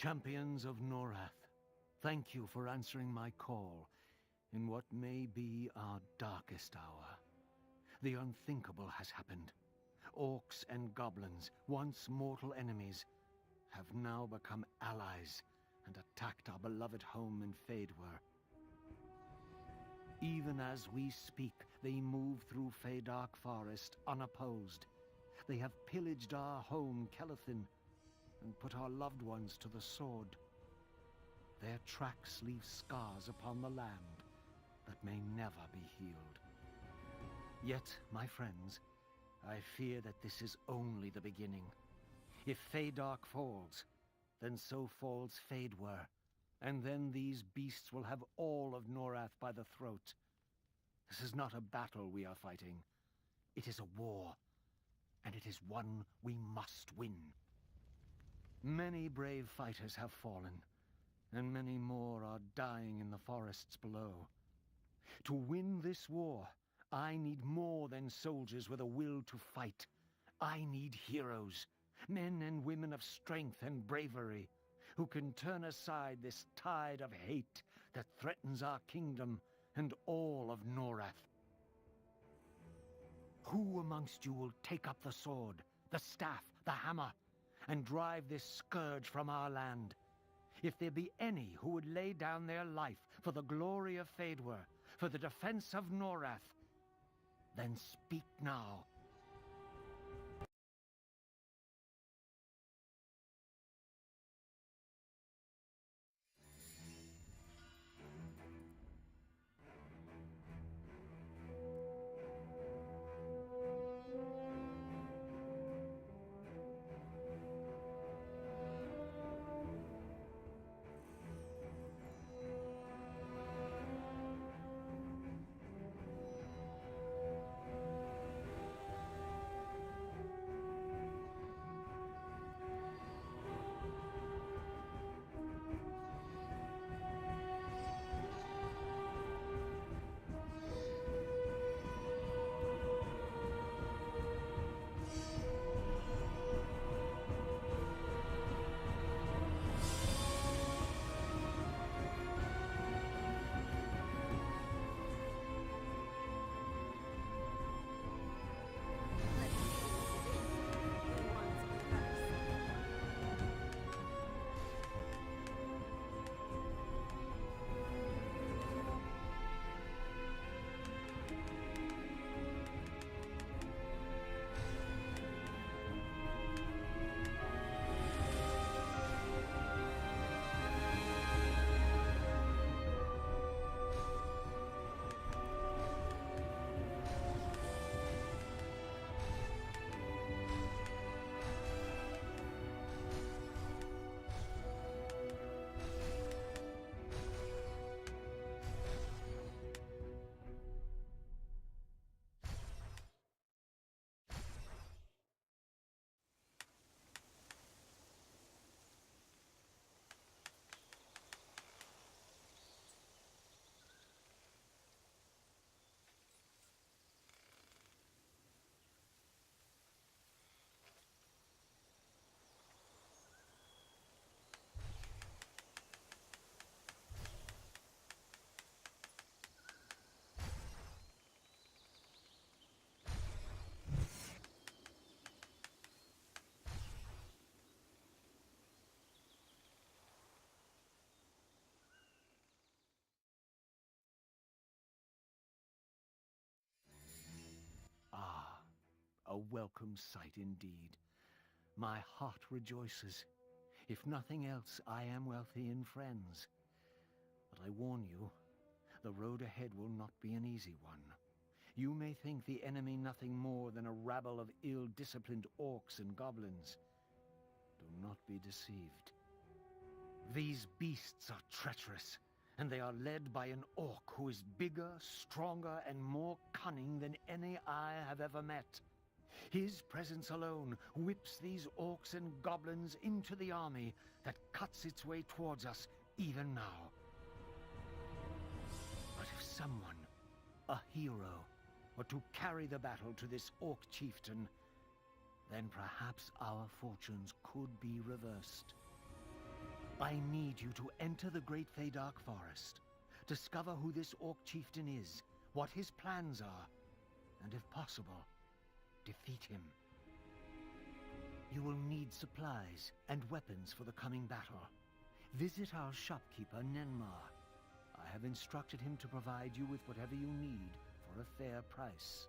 Champions of Norrath, thank you for answering my call in what may be our darkest hour. The unthinkable has happened. Orcs and goblins, once mortal enemies, have now become allies and attacked our beloved home in Fadewar. Even as we speak, they move through Feydark Forest unopposed. They have pillaged our home, Kelethin, and put our loved ones to the sword. Their tracks leave scars upon the land that may never be healed. Yet, my friends, I fear that this is only the beginning. If Feydark falls, then so falls Fadewar, and then these beasts will have all of Norrath by the throat. This is not a battle we are fighting. It is a war, and it is one we must win. Many brave fighters have fallen, and many more are dying in the forests below. To win this war, I need more than soldiers with a will to fight. I need heroes, men and women of strength and bravery, who can turn aside this tide of hate that threatens our kingdom and all of Norrath. Who amongst you will take up the sword, the staff, the hammer, and drive this scourge from our land? If there be any who would lay down their life for the glory of Fadewar, for the defense of Norrath, then speak now. A welcome sight indeed. My heart rejoices. If nothing else, I am wealthy in friends. But I warn you, the road ahead will not be an easy one. You may think the enemy nothing more than a rabble of ill-disciplined orcs and goblins. Do not be deceived. These beasts are treacherous, and they are led by an orc who is bigger, stronger, and more cunning than any I have ever met. His presence alone whips these orcs and goblins into the army that cuts its way towards us even now. But if someone, a hero, were to carry the battle to this orc chieftain, then perhaps our fortunes could be reversed. I need you to enter the Great Feydark Forest, discover who this Orc chieftain is, what his plans are, and if possible, defeat him. You will need supplies and weapons for the coming battle. Visit our shopkeeper, Nenmar. I have instructed him to provide you with whatever you need for a fair price.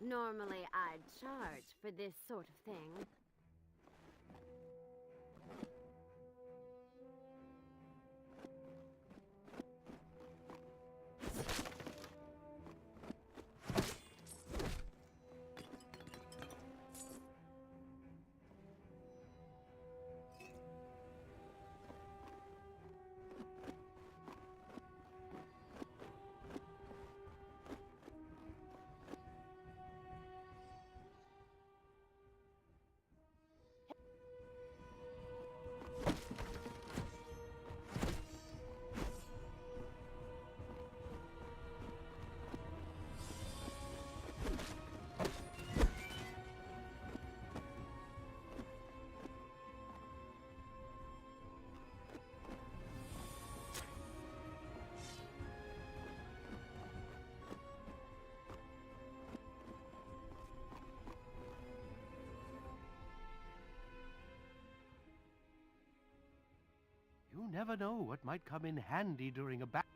Normally, I'd charge for this sort of thing. You never know what might come in handy during a battle.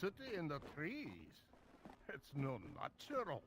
electricity in the trees. It's no natural.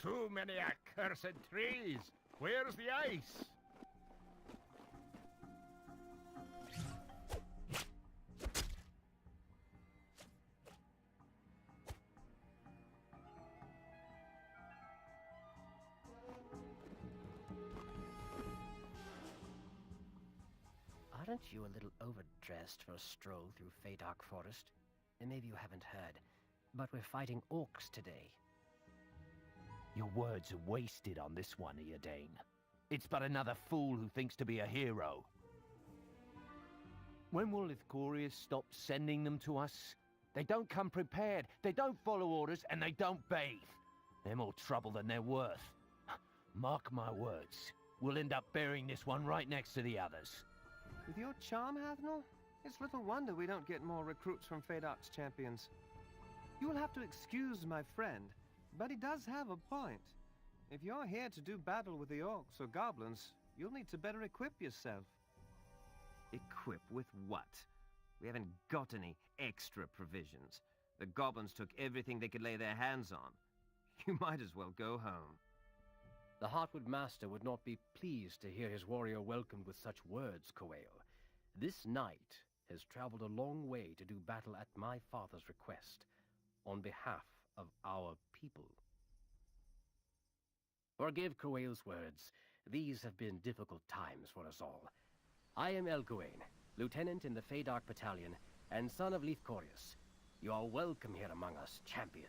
Too many accursed trees. Where's the ice? Aren't you a little overdressed for a stroll through Faydark Forest? And maybe you haven't heard, but we're fighting orcs today. Your words are wasted on this one, Eodane. It's but another fool who thinks to be a hero. When will Lithcorius stop sending them to us? They don't come prepared, they don't follow orders, and they don't bathe. They're more trouble than they're worth. Mark my words, we'll end up burying this one right next to the others. With your charm, Hathnor, it's little wonder we don't get more recruits from Faydark's champions. You will have to excuse my friend, but he does have a point. If you're here to do battle with the orcs or goblins, you'll need to better equip yourself. Equip with what? We haven't got any extra provisions. The goblins took everything they could lay their hands on. You might as well go home. The Heartwood Master would not be pleased to hear his warrior welcomed with such words, Coel. This knight has traveled a long way to do battle at my father's request, on behalf of our people. Forgive Coel's words. These have been difficult times for us all. I am Elgawain, lieutenant in the Faydark Battalion, and son of Lithcorius. You are welcome here among us, champion.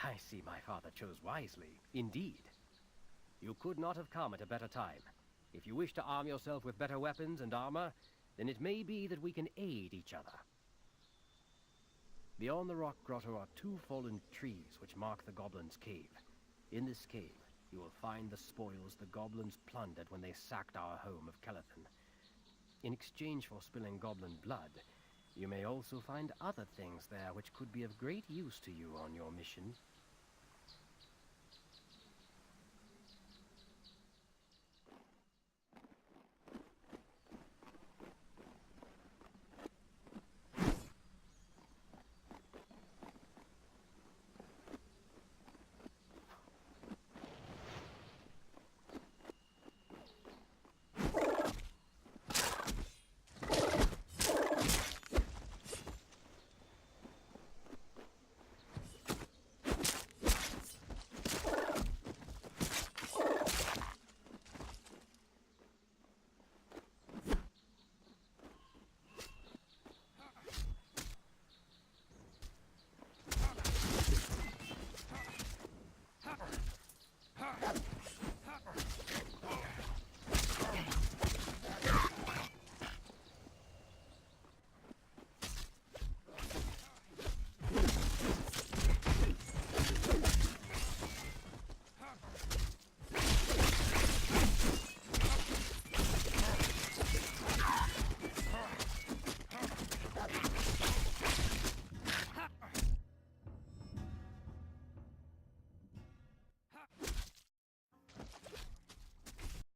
I see my father chose wisely, indeed. You could not have come at a better time. If you wish to arm yourself with better weapons and armor, then it may be that we can aid each other. Beyond the rock grotto are 2 fallen trees which mark the goblins' cave. In this cave, you will find the spoils the goblins plundered when they sacked our home of Kelethan. In exchange for spilling goblin blood, you may also find other things there which could be of great use to you on your mission.